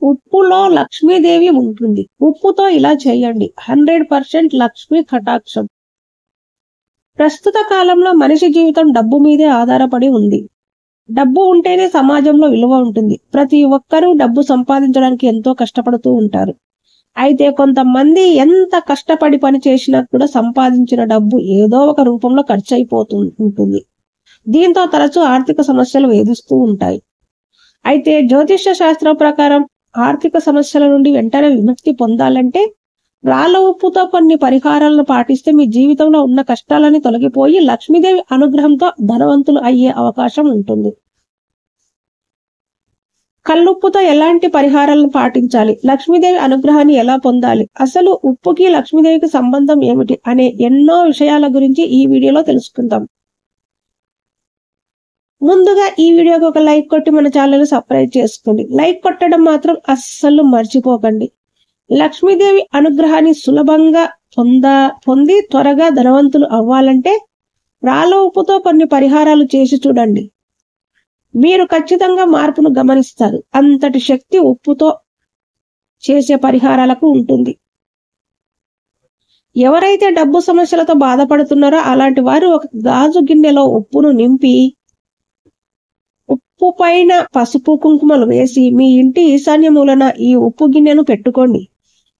ఉప్పులో లక్ష్మీదేవి ఉంటుంది. ఉప్పుతో ఇలా చేయండి. 100% లక్ష్మీ కటాక్షం. ప్రస్తుత కాలంలో మనిషి జీవితం డబ్బు మీదే ఆధారపడి ఉంది. డబ్బు ఉంటేనే సమాజంలో విలువ ఉంటుంది. ప్రతి ఒక్కరూ డబ్బు సంపాదించడానికి ఎంతో కష్టపడుతూ ఉంటారు. అయితే కొంతమంది ఎంత కష్టపడి పని చేసినా కూడా సంపాదించిన డబ్బు ఏదో ఒక రూపంలో ఖర్చు అయిపోతూ ఉంటుంది. దీంతో తరచూ ఆర్థిక సమస్యలు వేధిస్తూ ఉంటాయి. అయితే జ్యోతిష్య శాస్త్రం ప్రకారం ఆర్థిక సమస్యల నుండి వెంటనే విముక్తి పొందాలంటే రాళ్ళ ఉప్పుతో కొన్ని పరిహారాలను పాటిస్తే మీ జీవితంలో ఉన్న కష్టాలని తొలగిపోయి లక్ష్మీదేవి అనుగ్రహంతో ధనవంతులు అయ్యే అవకాశం ఉంటుంది. కల్లుప్పుతో ఎలాంటి పరిహారాలను పాటించాలి, లక్ష్మీదేవి అనుగ్రహాన్ని ఎలా పొందాలి, అసలు ఉప్పుకి లక్ష్మీదేవికి సంబంధం ఏమిటి అనే ఎన్నో విషయాల గురించి ఈ వీడియోలో తెలుసుకుందాం. ముందుగా ఈ వీడియోకి ఒక లైక్ కొట్టి మన ఛానల్ని సబ్స్క్రైబ్ చేసుకోండి. లైక్ కొట్టడం మాత్రం అస్సలు మర్చిపోకండి. లక్ష్మీదేవి అనుగ్రహాన్ని సులభంగా పొంది త్వరగా ధనవంతులు అవ్వాలంటే రాళ్ళ ఉప్పుతో కొన్ని పరిహారాలు చేసి చూడండి. మీరు ఖచ్చితంగా మార్పును గమనిస్తారు. అంతటి శక్తి ఉప్పుతో చేసే పరిహారాలకు ఉంటుంది. ఎవరైతే డబ్బు సమస్యలతో బాధపడుతున్నారో అలాంటి వారు ఒక గాజు గిన్నెలో ఉప్పును నింపి ఉప్పు పైన పసుపు కుంకుమలు వేసి మీ ఇంటి ఈశాన్య మూలన ఈ ఉప్పు గిన్నెను పెట్టుకోండి.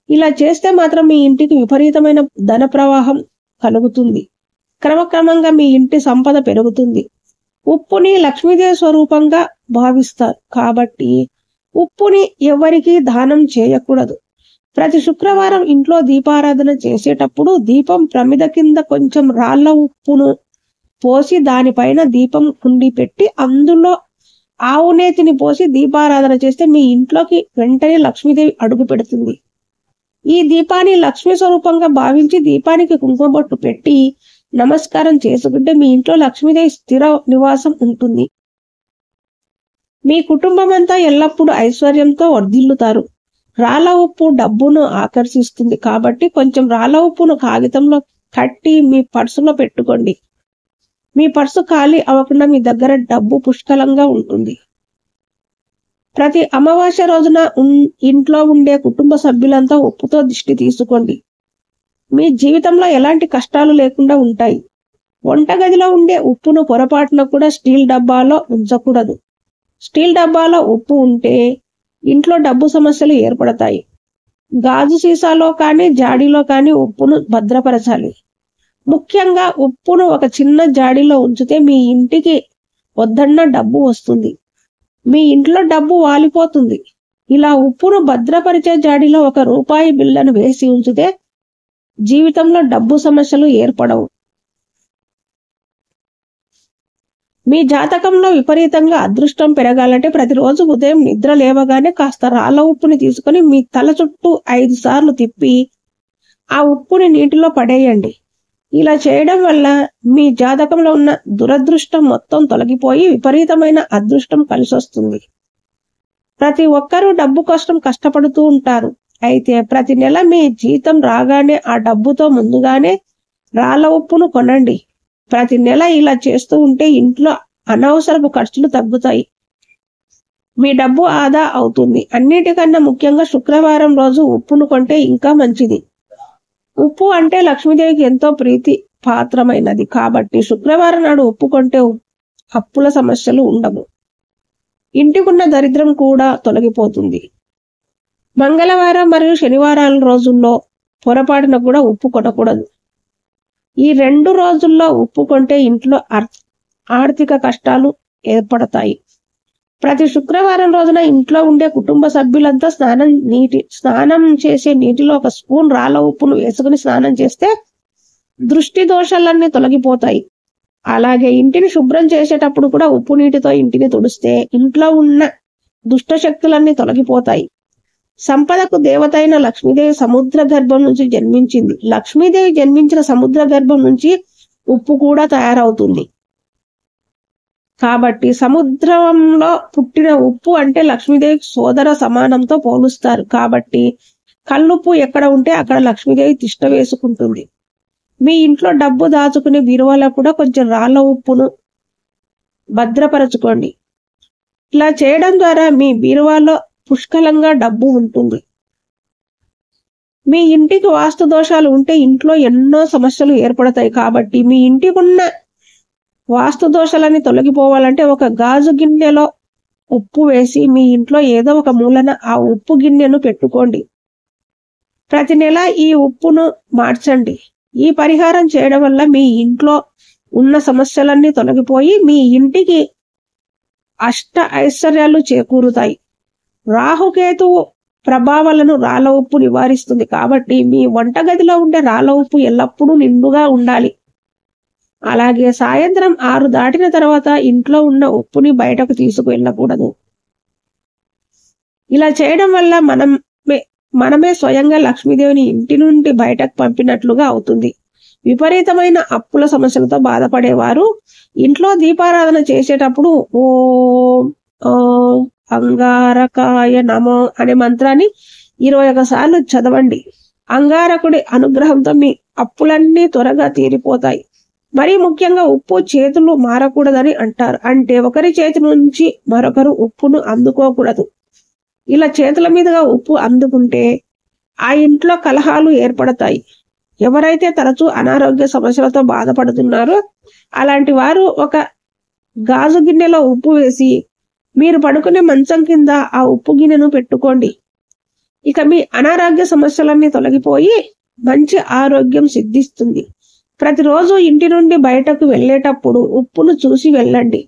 ఇలా చేస్తే మాత్రం మీ ఇంటికి విపరీతమైన ధన ప్రవాహం కలుగుతుంది. క్రమక్రమంగా మీ ఇంటి సంపద పెరుగుతుంది. ఉప్పుని లక్ష్మీదేవి స్వరూపంగా భావిస్తారు కాబట్టి ఉప్పుని ఎవరికీ దానం చేయకూడదు. ప్రతి శుక్రవారం ఇంట్లో దీపారాధన చేసేటప్పుడు దీపం ప్రమిద కింద కొంచెం రాళ్ళ ఉప్పును పోసి దానిపైన దీపం కుండి పెట్టి అందులో ఆవు నేతిని పోసి దీపారాధన చేస్తే మీ ఇంట్లోకి వెంటనే లక్ష్మీదేవి అడుగు పెడుతుంది. ఈ దీపాన్ని లక్ష్మీ స్వరూపంగా భావించి దీపానికి కుంకుమ బొట్టు పెట్టి నమస్కారం చేసుకుంటే మీ ఇంట్లో లక్ష్మీదేవి స్థిర నివాసం ఉంటుంది. మీ కుటుంబం అంతా ఎల్లప్పుడూ ఐశ్వర్యంతో వర్ధిల్లుతారు. రాళ్ళ ఉప్పు డబ్బును ఆకర్షిస్తుంది కాబట్టి కొంచెం రాళ్ళ ఉప్పును కాగితంలో కట్టి మీ పర్సులో పెట్టుకోండి. మీ పర్సు ఖాళీ అవ్వకుండా మీ దగ్గర డబ్బు పుష్కలంగా ఉంటుంది. ప్రతి అమావాస్య రోజున ఇంట్లో ఉండే కుటుంబ సభ్యులంతా ఉప్పుతో దిష్టి తీసుకోండి. మీ జీవితంలో ఎలాంటి కష్టాలు లేకుండా ఉంటాయి. వంటగదిలో ఉండే ఉప్పును పొరపాటున కూడా స్టీల్ డబ్బాలో ఉంచకూడదు. స్టీల్ డబ్బాలో ఉప్పు ఉంటే ఇంట్లో డబ్బు సమస్యలు ఏర్పడతాయి. గాజు సీసాలో కానీ జాడీలో కానీ ఉప్పును భద్రపరచాలి. ముఖ్యంగా ఉప్పును ఒక చిన్న జాడీలో ఉంచితే మీ ఇంటికి వద్దన్న డబ్బు వస్తుంది. మీ ఇంట్లో డబ్బు వాలిపోతుంది. ఇలా ఉప్పును భద్రపరిచే జాడీలో ₹1 బిళ్ళను వేసి ఉంచితే జీవితంలో డబ్బు సమస్యలు ఏర్పడవు. మీ జాతకంలో విపరీతంగా అదృష్టం పెరగాలంటే ప్రతిరోజు ఉదయం నిద్ర లేవగానే కాస్త రాళ్ళ ఉప్పుని తీసుకొని మీ తల చుట్టూ 5 సార్లు తిప్పి ఆ ఉప్పుని నీటిలో పడేయండి. ఇలా చేయడం వల్ల మీ జాతకంలో ఉన్న దురదృష్టం మొత్తం తొలగిపోయి విపరీతమైన అదృష్టం కలిసొస్తుంది. ప్రతి ఒక్కరూ డబ్బు కోసం కష్టపడుతూ ఉంటారు. అయితే ప్రతి నెల మీ జీతం రాగానే ఆ డబ్బుతో ముందుగానే రాళ్ళ ఉప్పును కొనండి. ప్రతి నెల ఇలా చేస్తూ ఉంటే ఇంట్లో అనవసరపు ఖర్చులు తగ్గుతాయి. మీ డబ్బు ఆదా అవుతుంది. అన్నిటికన్నా ముఖ్యంగా శుక్రవారం రోజు ఉప్పును కొంటే ఇంకా మంచిది. ఉప్పు అంటే లక్ష్మీదేవికి ఎంతో ప్రీతి పాత్రమైనది కాబట్టి శుక్రవారం నాడు ఉప్పు కొంటే అప్పుల సమస్యలు ఉండవు. ఇంటికున్న దరిద్రం కూడా తొలగిపోతుంది. మంగళవారం మరియు శనివారాల రోజుల్లో పొరపాటున కూడా ఉప్పు కొనకూడదు. ఈ 2 రోజుల్లో ఉప్పు కొంటే ఇంట్లో ఆర్థిక కష్టాలు ఏర్పడతాయి. ప్రతి శుక్రవారం రోజున ఇంట్లో ఉండే కుటుంబ సభ్యులంతా స్నానం చేసే నీటిలో 1 స్పూన్ రాళ్ళ ఉప్పును వేసుకుని స్నానం చేస్తే దృష్టి దోషాలన్నీ తొలగిపోతాయి. అలాగే ఇంటిని శుభ్రం చేసేటప్పుడు కూడా ఉప్పు నీటితో ఇంటిని తుడిస్తే ఇంట్లో ఉన్న దుష్ట శక్తులన్నీ తొలగిపోతాయి. సంపదకు దేవత అయిన లక్ష్మీదేవి సముద్ర గర్భం నుంచి జన్మించింది. లక్ష్మీదేవి జన్మించిన సముద్ర గర్భం నుంచి ఉప్పు కూడా తయారవుతుంది. కాబట్టి సముద్రంలో పుట్టిన ఉప్పు అంటే లక్ష్మీదేవికి సోదర సమానంతో పోలుస్తారు. కాబట్టి కల్లుప్పు ఎక్కడ ఉంటే అక్కడ లక్ష్మీదేవి తిష్ట వేసుకుంటుంది. మీ ఇంట్లో డబ్బు దాచుకునే బీరువాలో కూడా కొంచెం రాళ్ళ ఉప్పును భద్రపరచుకోండి. ఇలా చేయడం ద్వారా మీ బీరువాలో పుష్కలంగా డబ్బు ఉంటుంది. మీ ఇంటికి వాస్తు దోషాలు ఉంటే ఇంట్లో ఎన్నో సమస్యలు ఏర్పడతాయి. కాబట్టి మీ ఇంటికి ఉన్న వాస్తు దోషాలని తొలగిపోవాలంటే ఒక గాజు గిన్నెలో ఉప్పు వేసి మీ ఇంట్లో ఏదో ఒక మూలన ఆ ఉప్పు గిన్నెను పెట్టుకోండి. ప్రతి నెల ఈ ఉప్పును మార్చండి. ఈ పరిహారం చేయడం వల్ల మీ ఇంట్లో ఉన్న సమస్యలన్నీ తొలగిపోయి మీ ఇంటికి అష్ట ఐశ్వర్యాలు చేకూరుతాయి. రాహుకేతువు ప్రభావాలను రాళ్ళ ఉప్పు నివారిస్తుంది. కాబట్టి మీ వంటగదిలో ఉండే రాళ్ళ ఉప్పు ఎల్లప్పుడూ నిండుగా ఉండాలి. అలాగే సాయంత్రం 6 దాటిన తర్వాత ఇంట్లో ఉన్న ఉప్పుని బయటకు తీసుకువెళ్ళకూడదు. ఇలా చేయడం వల్ల మనమే స్వయంగా లక్ష్మీదేవిని ఇంటి నుండి బయటకు పంపినట్లుగా అవుతుంది. విపరీతమైన అప్పుల సమస్యలతో బాధపడేవారు ఇంట్లో దీపారాధన చేసేటప్పుడు ఓం ఓం అంగారకాయ నమో అనే మంత్రాన్ని 21 సార్లు చదవండి. అంగారకుడి అనుగ్రహంతో మీ అప్పులన్నీ త్వరగా తీరిపోతాయి. మరీ ముఖ్యంగా ఉప్పు చేతులు మారకూడదని అంటారు. అంటే ఒకరి చేతి నుంచి మరొకరు ఉప్పును అందుకోకూడదు. ఇలా చేతుల మీదుగా ఉప్పు అందుకుంటే ఆ ఇంట్లో కలహాలు ఏర్పడతాయి. ఎవరైతే తరచూ అనారోగ్య సమస్యలతో బాధపడుతున్నారో అలాంటి వారు ఒక గాజు గిన్నెలో ఉప్పు వేసి మీరు పడుకునే మంచం కింద ఆ ఉప్పు గిన్నెను పెట్టుకోండి. ఇక మీ అనారోగ్య సమస్యలన్నీ తొలగిపోయి మంచి ఆరోగ్యం సిద్ధిస్తుంది. ప్రతిరోజు ఇంటి నుండి బయటకు వెళ్ళేటప్పుడు ఉప్పును చూసి వెళ్ళండి.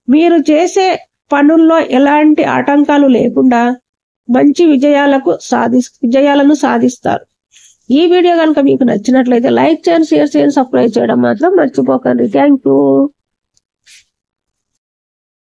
మీరు చేసే పనుల్లో ఎలాంటి ఆటంకాలు లేకుండా మంచి విజయాలను సాధిస్తారు. ఈ వీడియో కనుక మీకు నచ్చినట్లయితే లైక్ చేయండి, షేర్ చేయండి, సబ్స్క్రైబ్ చేయడం మాత్రం మర్చిపోకండి. Thank you.